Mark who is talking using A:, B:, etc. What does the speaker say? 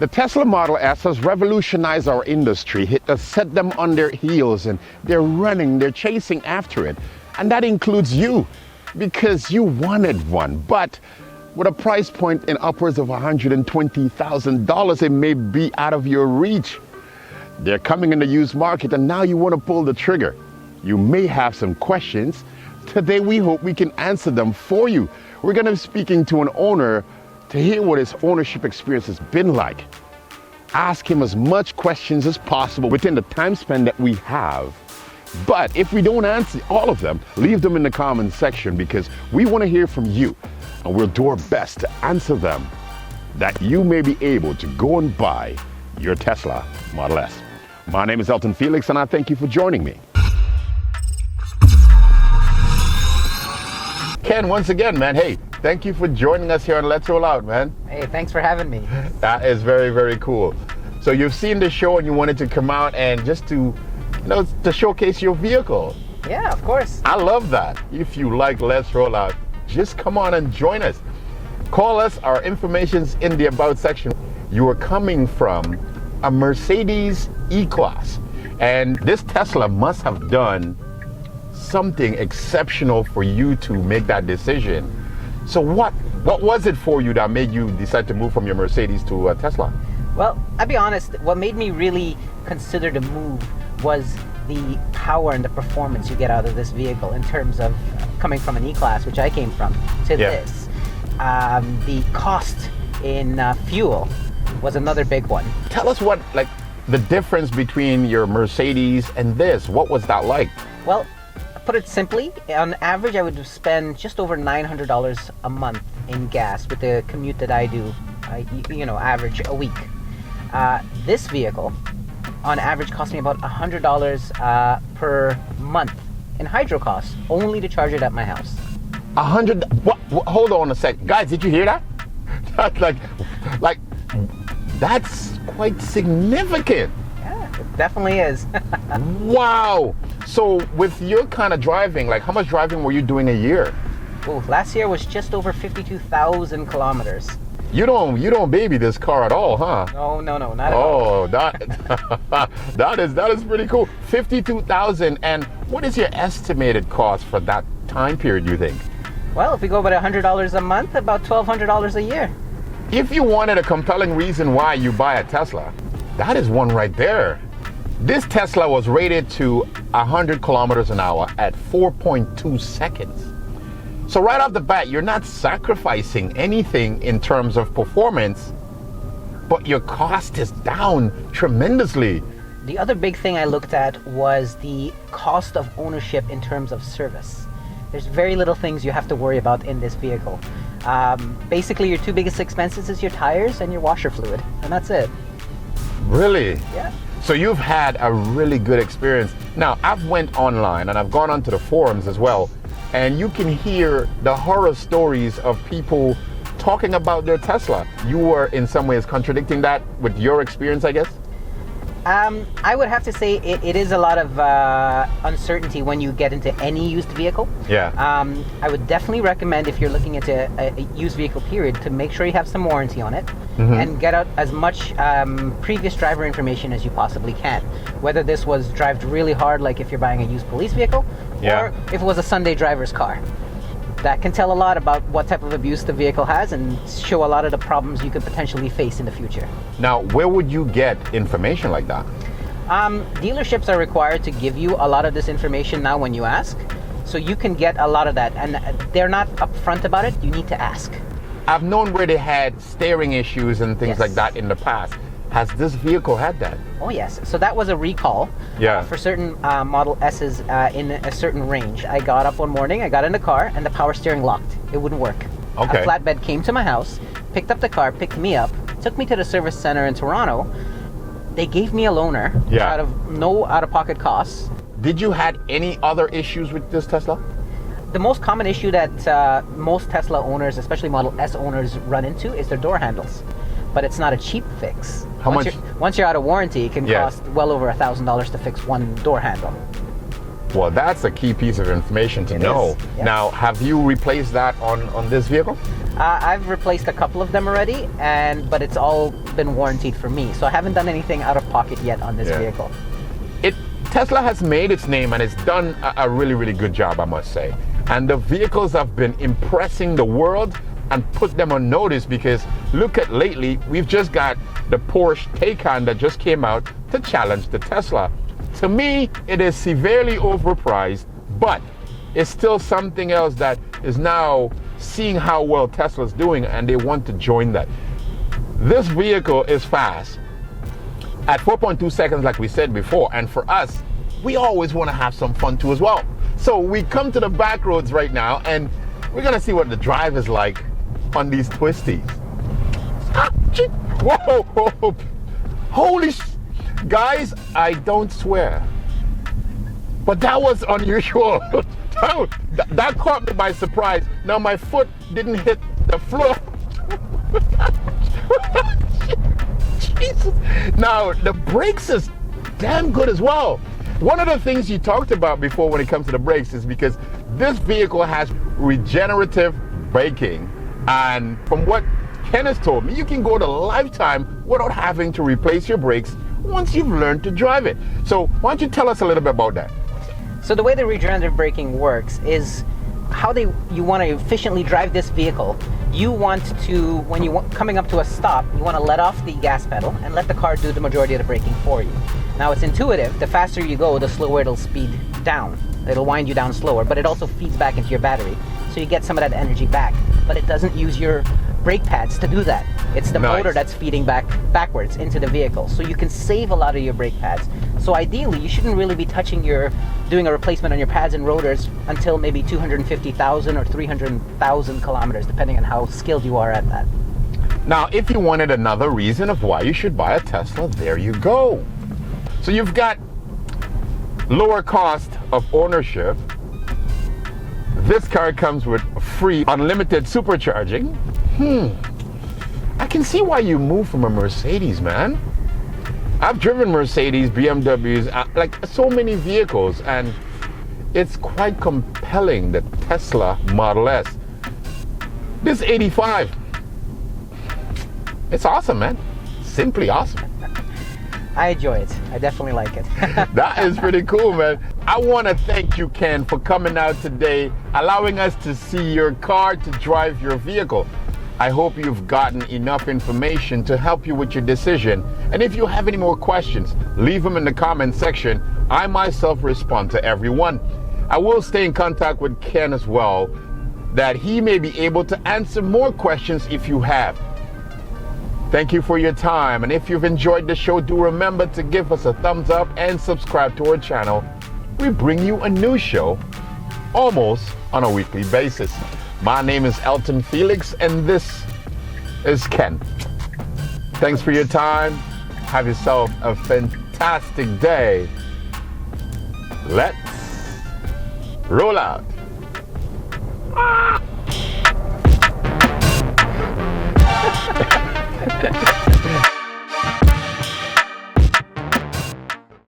A: The Tesla Model S has revolutionized our industry. It has set them on their heels and they're running, they're chasing after it. And that includes you, because you wanted one. But with a price point in upwards of $120,000, it may be out of your reach. They're coming in the used market and now you want to pull the trigger. You may have some questions. Today we hope we can answer them for you. We're going to be speaking to an owner to hear what his ownership experience has been like. Ask him as much questions as possible within the time span that we have. But if we don't answer all of them, leave them in the comments section, because we want to hear from you and we'll do our best to answer them, that you may be able to go and buy your Tesla Model S. My name is Elton Felix and I thank you for joining me. Ken, once again, man, hey, thank you for joining us here on Let's Roll Out, man.
B: Hey, thanks for having me.
A: That is very, very cool. So you've seen the show and you wanted to come out and just to, to showcase your vehicle.
B: Yeah, of course.
A: I love that. If you like Let's Roll Out, just come on and join us. Call us, our information's in the About section. You are coming from a Mercedes E-Class, and this Tesla must have done something exceptional for you to make that decision. So what was it for you that made you decide to move from your Mercedes to a Tesla?
B: Well, I'll be honest, what made me really consider the move was the power and the performance you get out of this vehicle in terms of coming from an E-Class, which I came from, to this. The cost in fuel was another big one.
A: Tell us what, the difference between your Mercedes and this. What was that like?
B: Well, put it simply, on average, I would spend just over $900 a month in gas with the commute that I do, average a week. This vehicle, on average, cost me about $100 per month in hydro costs, only to charge it at my house.
A: What? Hold on a sec. Guys, did you hear that? That's that's quite significant.
B: Yeah, it definitely is.
A: Wow. So with your kind of driving, how much driving were you doing a year?
B: Ooh, last year was just over 52,000 kilometers.
A: You don't baby this car at all, huh?
B: No, not at all.
A: Oh, that is pretty cool. 52,000. And what is your estimated cost for that time period, you think?
B: Well, if we go about $100 a month, about $1,200 a year.
A: If you wanted a compelling reason why you buy a Tesla, that is one right there. This Tesla was rated to 100 kilometers an hour at 4.2 seconds. So right off the bat, you're not sacrificing anything in terms of performance, but your cost is down tremendously.
B: The other big thing I looked at was the cost of ownership in terms of service. There's very little things you have to worry about in this vehicle. Basically, your two biggest expenses is your tires and your washer fluid, and that's it.
A: Really?
B: Yeah.
A: So you've had a really good experience. Now, I've went online and I've gone onto the forums as well, and you can hear the horror stories of people talking about their Tesla. You were in some ways contradicting that with your experience, I guess?
B: I would have to say it is a lot of uncertainty when you get into any used vehicle.
A: Yeah.
B: I would definitely recommend, if you're looking into a used vehicle period, to make sure you have some warranty on it, and get out as much previous driver information as you possibly can. Whether this was driven really hard, like if you're buying a used police vehicle, or if it was a Sunday driver's car. That can tell a lot about what type of abuse the vehicle has and show a lot of the problems you could potentially face in the future.
A: Now, where would you get information like that?
B: Dealerships are required to give you a lot of this information now when you ask, so you can get a lot of that, and they're not upfront about it. You need to ask.
A: I've known where they had steering issues and things like that in the past. Has this vehicle had that?
B: Oh yes, so that was a recall for certain Model S's in a certain range. I got up one morning, I got in the car, and the power steering locked. It wouldn't work.
A: Okay.
B: A flatbed came to my house, picked up the car, picked me up, took me to the service center in Toronto. They gave me a loaner out of no out-of-pocket costs.
A: Did you had any other issues with this Tesla?
B: The most common issue that most Tesla owners, especially Model S owners, run into is their door handles. But it's not a cheap fix.
A: How much?
B: Once you're out of warranty, it can cost well over $1,000 to fix one door handle.
A: Well, that's a key piece of information to know.
B: Yeah.
A: Now, have you replaced that on this vehicle?
B: I've replaced a couple of them already, but it's all been warranted for me. So I haven't done anything out of pocket yet on this vehicle.
A: Tesla has made its name and it's done a really, really good job, I must say. And the vehicles have been impressing the world and put them on notice, because look at lately, we've just got the Porsche Taycan that just came out to challenge the Tesla. To me, it is severely overpriced, but it's still something else that is now seeing how well Tesla's doing, and they want to join that. This vehicle is fast at 4.2 seconds, like we said before, and for us, we always want to have some fun too as well. So we come to the back roads right now, and we're gonna see what the drive is like on these twisties. Whoa, whoa. Guys, I don't swear, but that was unusual. That caught me by surprise. Now my foot didn't hit the floor. Jesus. Now the brakes is damn good as well. One of the things you talked about before when it comes to the brakes is because this vehicle has regenerative braking, and from what Ken has told me, you can go to lifetime without having to replace your brakes once you've learned to drive it. So why don't you tell us a little bit about that?
B: So the way the regenerative braking works is how you want to efficiently drive this vehicle. You want to, when coming up to a stop, you want to let off the gas pedal and let the car do the majority of the braking for you. Now it's intuitive. The faster you go, the slower it'll speed down. It'll wind you down slower, but it also feeds back into your battery, so you get some of that energy back. But it doesn't use your brake pads to do that. It's the motor that's feeding backwards into the vehicle, so you can save a lot of your brake pads. So ideally, you shouldn't really be doing a replacement on your pads and rotors until maybe 250,000 or 300,000 kilometers, depending on how skilled you are at that.
A: Now, if you wanted another reason of why you should buy a Tesla, there you go. So you've got lower cost of ownership. This car comes with free unlimited supercharging. I can see why you moved from a Mercedes, man. I've driven Mercedes, BMWs, like so many vehicles, and it's quite compelling, the Tesla Model S. This 85, it's awesome, man. Simply awesome.
B: I enjoy it. I definitely like it.
A: That is pretty cool, man. I want to thank you, Ken, for coming out today, allowing us to see your car, to drive your vehicle. I hope you've gotten enough information to help you with your decision. And if you have any more questions, leave them in the comment section. I myself respond to everyone. I will stay in contact with Ken as well, that he may be able to answer more questions if you have. Thank you for your time, and if you've enjoyed the show, do remember to give us a thumbs up and subscribe to our channel. We bring you a new show almost on a weekly basis. My name is Elton Felix, and this is Ken. Thanks for your time. Have yourself a fantastic day. Let's roll out. Ah!